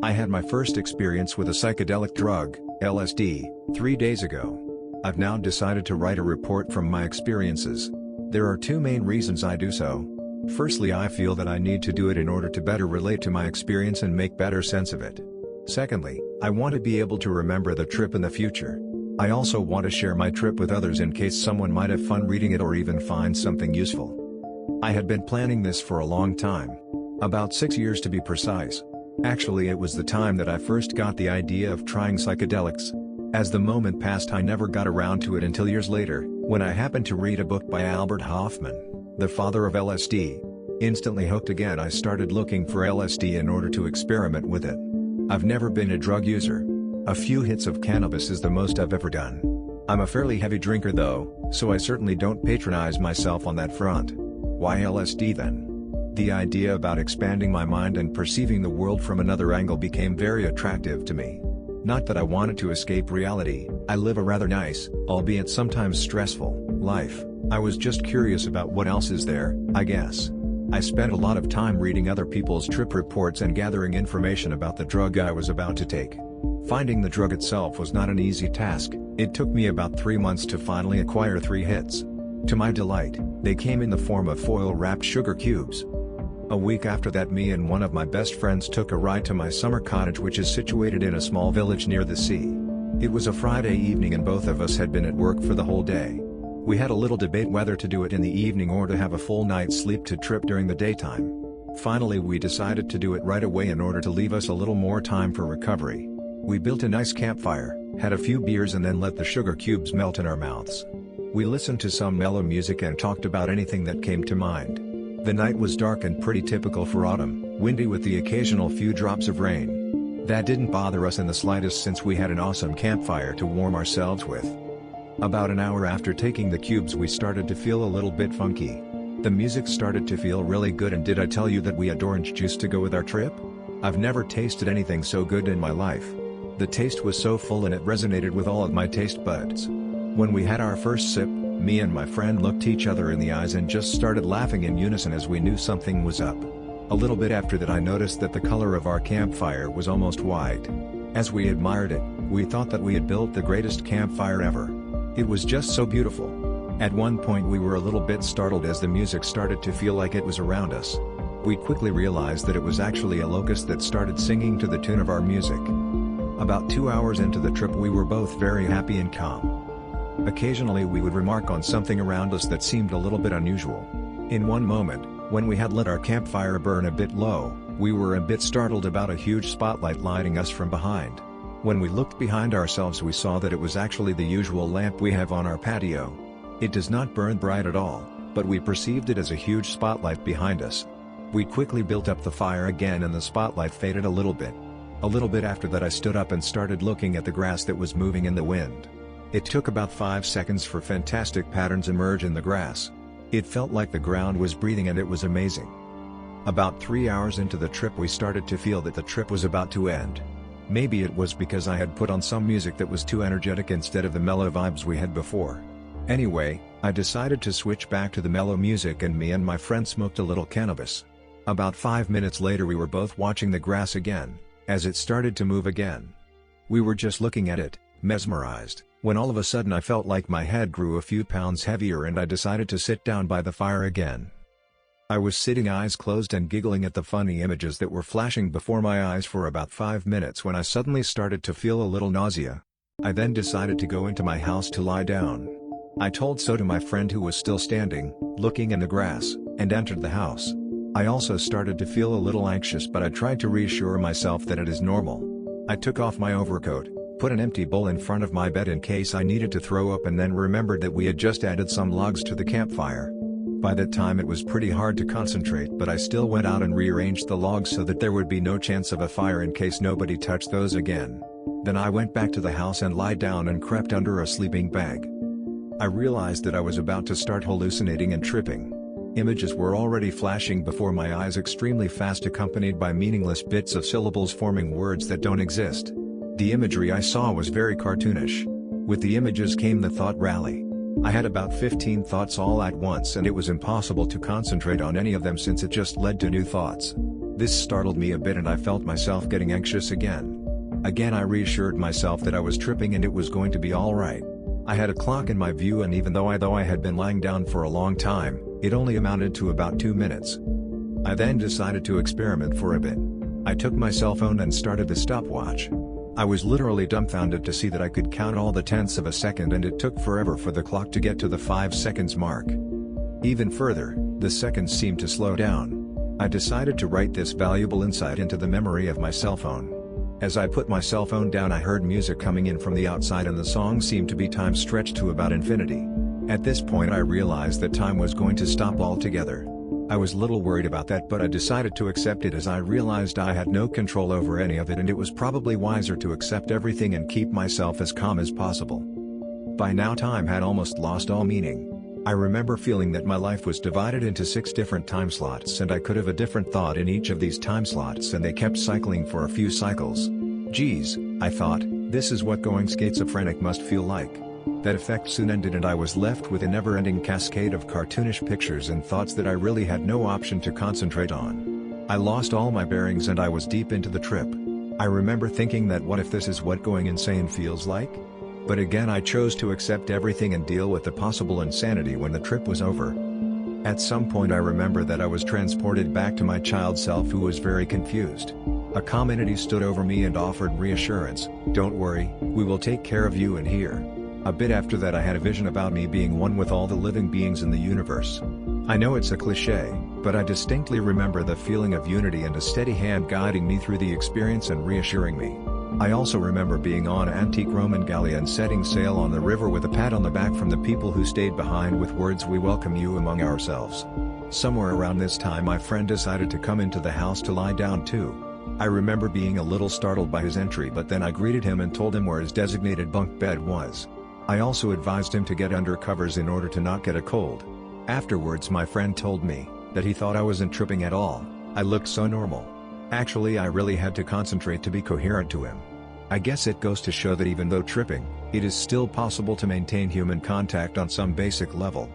I had my first experience with a psychedelic drug, LSD, 3 days ago. I've now decided to write a report from my experiences. There are two main reasons I do so. Firstly, I feel that I need to do it in order to better relate to my experience and make better sense of it. Secondly, I want to be able to remember the trip in the future. I also want to share my trip with others in case someone might have fun reading it or even find something useful. I had been planning this for a long time. About 6 years to be precise. Actually, it was the time that I first got the idea of trying psychedelics. As the moment passed, I never got around to it until years later, when I happened to read a book by Albert Hofmann, the father of LSD. Instantly hooked again, I started looking for LSD in order to experiment with it. I've never been a drug user. A few hits of cannabis is the most I've ever done. I'm a fairly heavy drinker though, so I certainly don't patronize myself on that front. Why LSD then? The idea about expanding my mind and perceiving the world from another angle became very attractive to me. Not that I wanted to escape reality, I live a rather nice, albeit sometimes stressful, life. I was just curious about what else is there, I guess. I spent a lot of time reading other people's trip reports and gathering information about the drug I was about to take. Finding the drug itself was not an easy task. It took me about 3 months to finally acquire 3 hits. To my delight, they came in the form of foil-wrapped sugar cubes. A week after that, me and one of my best friends took a ride to my summer cottage, which is situated in a small village near the sea. It was a Friday evening and both of us had been at work for the whole day. We had a little debate whether to do it in the evening or to have a full night's sleep to trip during the daytime. Finally, we decided to do it right away in order to leave us a little more time for recovery. We built a nice campfire, had a few beers and then let the sugar cubes melt in our mouths. We listened to some mellow music and talked about anything that came to mind. The night was dark and pretty typical for autumn, windy with the occasional few drops of rain. That didn't bother us in the slightest since we had an awesome campfire to warm ourselves with. About an hour after taking the cubes, we started to feel a little bit funky. The music started to feel really good, and did I tell you that we had orange juice to go with our trip? I've never tasted anything so good in my life. The taste was so full and it resonated with all of my taste buds. When we had our first sip, me and my friend looked each other in the eyes and just started laughing in unison as we knew something was up. A little bit after that, I noticed that the color of our campfire was almost white. As we admired it, we thought that we had built the greatest campfire ever. It was just so beautiful. At one point we were a little bit startled as the music started to feel like it was around us. We quickly realized that it was actually a locust that started singing to the tune of our music. About 2 hours into the trip, we were both very happy and calm. Occasionally we would remark on something around us that seemed a little bit unusual. In one moment, when we had let our campfire burn a bit low, we were a bit startled about a huge spotlight lighting us from behind. When we looked behind ourselves, we saw that it was actually the usual lamp we have on our patio. It does not burn bright at all, but we perceived it as a huge spotlight behind us. We quickly built up the fire again and the spotlight faded a little bit. A little bit after that, I stood up and started looking at the grass that was moving in the wind. It took about 5 seconds for fantastic patterns emerge in the grass. It felt like the ground was breathing and it was amazing. About 3 hours into the trip, we started to feel that the trip was about to end. Maybe it was because I had put on some music that was too energetic instead of the mellow vibes we had before. Anyway, I decided to switch back to the mellow music and me and my friend smoked a little cannabis. About 5 minutes later, we were both watching the grass again, as it started to move again. We were just looking at it, mesmerized, when all of a sudden I felt like my head grew a few pounds heavier and I decided to sit down by the fire again. I was sitting eyes closed and giggling at the funny images that were flashing before my eyes for about 5 minutes when I suddenly started to feel a little nausea. I then decided to go into my house to lie down. I told so to my friend, who was still standing, looking in the grass, and entered the house. I also started to feel a little anxious, but I tried to reassure myself that it is normal. I took off my overcoat, put an empty bowl in front of my bed in case I needed to throw up, and then remembered that we had just added some logs to the campfire. By that time it was pretty hard to concentrate, but I still went out and rearranged the logs so that there would be no chance of a fire in case nobody touched those again. Then I went back to the house and lied down and crept under a sleeping bag. I realized that I was about to start hallucinating and tripping. Images were already flashing before my eyes extremely fast, accompanied by meaningless bits of syllables forming words that don't exist. The imagery I saw was very cartoonish. With the images came the thought rally. I had about 15 thoughts all at once and it was impossible to concentrate on any of them since it just led to new thoughts. This startled me a bit and I felt myself getting anxious again. Again I reassured myself that I was tripping and it was going to be alright. I had a clock in my view and even though I had been lying down for a long time, it only amounted to about 2 minutes. I then decided to experiment for a bit. I took my cell phone and started the stopwatch. I was literally dumbfounded to see that I could count all the tenths of a second and it took forever for the clock to get to the 5 seconds mark. Even further, the seconds seemed to slow down. I decided to write this valuable insight into the memory of my cell phone. As I put my cell phone down I heard music coming in from the outside and the song seemed to be time stretched to about infinity. At this point I realized that time was going to stop altogether. I was little worried about that but I decided to accept it as I realized I had no control over any of it and it was probably wiser to accept everything and keep myself as calm as possible. By now time had almost lost all meaning. I remember feeling that my life was divided into 6 different time slots and I could have a different thought in each of these time slots and they kept cycling for a few cycles. Geez, I thought, this is what going schizophrenic must feel like. That effect soon ended and I was left with a never-ending cascade of cartoonish pictures and thoughts that I really had no option to concentrate on. I lost all my bearings and I was deep into the trip. I remember thinking that what if this is what going insane feels like? But again I chose to accept everything and deal with the possible insanity when the trip was over. At some point I remember that I was transported back to my child self who was very confused. A calm entity stood over me and offered reassurance, "Don't worry, we will take care of you in here." A bit after that I had a vision about me being one with all the living beings in the universe. I know it's a cliché, but I distinctly remember the feeling of unity and a steady hand guiding me through the experience and reassuring me. I also remember being on an antique Roman galleon setting sail on the river with a pat on the back from the people who stayed behind with words, "We welcome you among ourselves." Somewhere around this time my friend decided to come into the house to lie down too. I remember being a little startled by his entry but then I greeted him and told him where his designated bunk bed was. I also advised him to get under covers in order to not get a cold. Afterwards my friend told me that he thought I wasn't tripping at all. I looked so normal. Actually I really had to concentrate to be coherent to him. I guess it goes to show that even though tripping, it is still possible to maintain human contact on some basic level.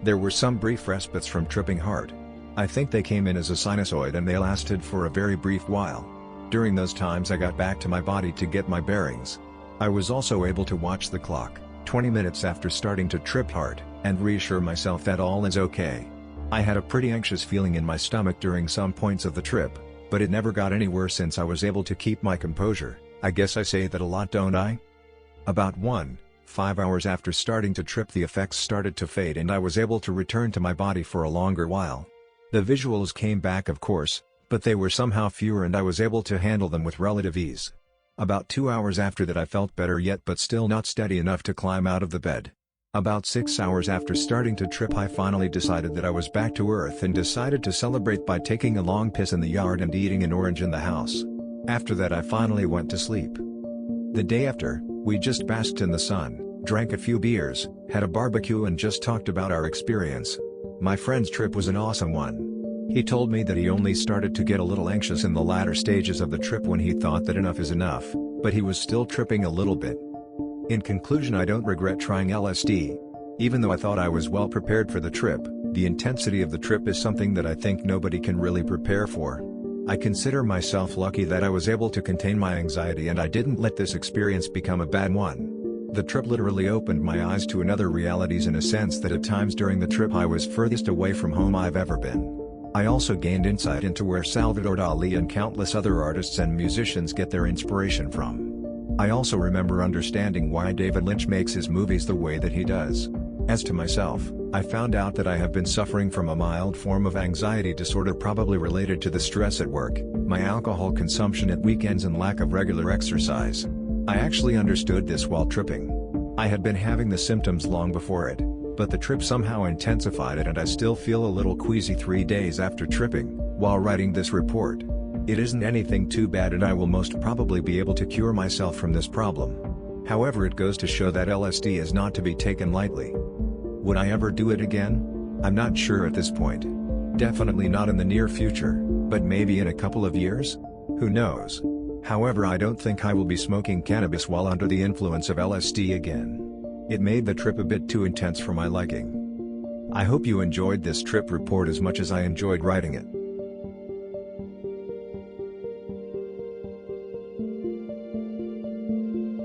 There were some brief respites from tripping hard. I think they came in as a sinusoid and they lasted for a very brief while. During those times I got back to my body to get my bearings. I was also able to watch the clock, 20 minutes after starting to trip hard, and reassure myself that all is okay. I had a pretty anxious feeling in my stomach during some points of the trip, but it never got any worse since I was able to keep my composure. I guess I say that a lot, don't I? About 1.5 hours after starting to trip the effects started to fade and I was able to return to my body for a longer while. The visuals came back of course, but they were somehow fewer and I was able to handle them with relative ease. About 2 hours after that I felt better yet but still not steady enough to climb out of the bed. About 6 hours after starting to trip I finally decided that I was back to earth and decided to celebrate by taking a long piss in the yard and eating an orange in the house. After that I finally went to sleep. The day after, we just basked in the sun, drank a few beers, had a barbecue and just talked about our experience. My friend's trip was an awesome one. He told me that he only started to get a little anxious in the latter stages of the trip when he thought that enough is enough, but he was still tripping a little bit. In conclusion, I don't regret trying LSD. Even though I thought I was well prepared for the trip, the intensity of the trip is something that I think nobody can really prepare for. I consider myself lucky that I was able to contain my anxiety and I didn't let this experience become a bad one. The trip literally opened my eyes to another realities in a sense that at times during the trip I was furthest away from home I've ever been. I also gained insight into where Salvador Dali and countless other artists and musicians get their inspiration from. I also remember understanding why David Lynch makes his movies the way that he does. As to myself, I found out that I have been suffering from a mild form of anxiety disorder probably related to the stress at work, my alcohol consumption at weekends and lack of regular exercise. I actually understood this while tripping. I had been having the symptoms long before it, but the trip somehow intensified it and I still feel a little queasy 3 days after tripping, while writing this report. It isn't anything too bad and I will most probably be able to cure myself from this problem. However, it goes to show that LSD is not to be taken lightly. Would I ever do it again? I'm not sure at this point. Definitely not in the near future, but maybe in a couple of years? Who knows? However, I don't think I will be smoking cannabis while under the influence of LSD again. It made the trip a bit too intense for my liking. I hope you enjoyed this trip report as much as I enjoyed writing it.